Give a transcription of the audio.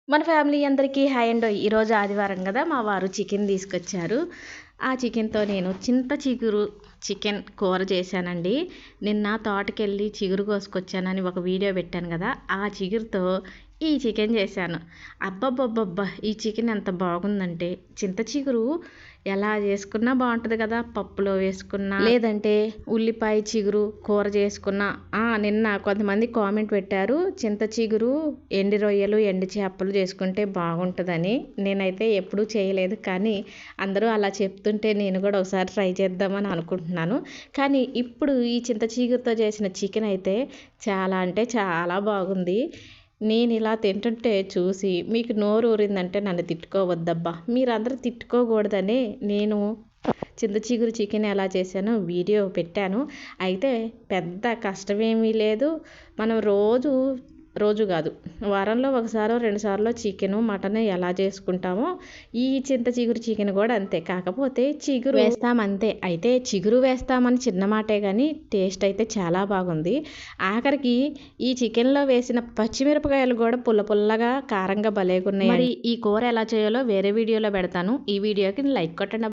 మన ఫ్యామిలీ అందరికీ హాయ్ అండి. ఈరోజు ఆదివారం కదా, మా వారు చికెన్ తీసుకొచ్చారు. ఆ చికెన్తో నేను చింత చిగురు చికెన్ కూర చేశానండి. నిన్న తోటకెళ్ళి చిగురు కోసుకొచ్చానని ఒక వీడియో పెట్టాను కదా, ఆ చిగురుతో ఈ చికెన్ చేశాను. అబ్బబ్బబ్బబ్బా, ఈ చికెన్ ఎంత బాగుందంటే, చింత చిగురు ఎలా చేసుకున్నా బాగుంటుంది కదా, పప్పులో వేసుకున్నా లేదంటే ఉల్లిపాయ చిగురు కూర చేసుకున్నా. నిన్న కొంతమంది కామెంట్ పెట్టారు, చింత చిగురు ఎండి రొయ్యలు ఎండి చేపలు చేసుకుంటే బాగుంటుందని. నేనైతే ఎప్పుడూ చేయలేదు, కానీ అందరూ అలా చెప్తుంటే నేను కూడా ఒకసారి ట్రై చేద్దామని అనుకుంటున్నాను. కానీ ఇప్పుడు ఈ చింత చిగురుతో చేసిన చికెన్ అయితే చాలా అంటే చాలా బాగుంది. నేను ఇలా తింటుంటే చూసి మీకు నోరు ఊరిందంటే నన్ను తిట్టుకోవద్దబ్బా. మీరందరూ తిట్టుకోకూడదనే నేను చింత చిగురు చికెన్ ఎలా చేశానో వీడియో పెట్టాను. అయితే పెద్ద కష్టమేమీ లేదు. మనం రోజు కాదు, వారంలో ఒకసారో రెండుసార్లు చికెను మటన్ ఎలా చేసుకుంటామో ఈ చింత చిగురు చికెన్ కూడా అంతే. కాకపోతే చిగురు వేస్తామంతే. అయితే చిగురు వేస్తామని చిన్న మాటే, కానీ టేస్ట్ అయితే చాలా బాగుంది. ఆఖరికి ఈ చికెన్లో వేసిన పచ్చిమిరపకాయలు కూడా పుల్లగా కారంగా భలేగున్నాయి. మరి ఈ కూర ఎలా చేయాలో వేరే వీడియోలో పెడతాను. ఈ వీడియోకి లైక్ కొట్టండి.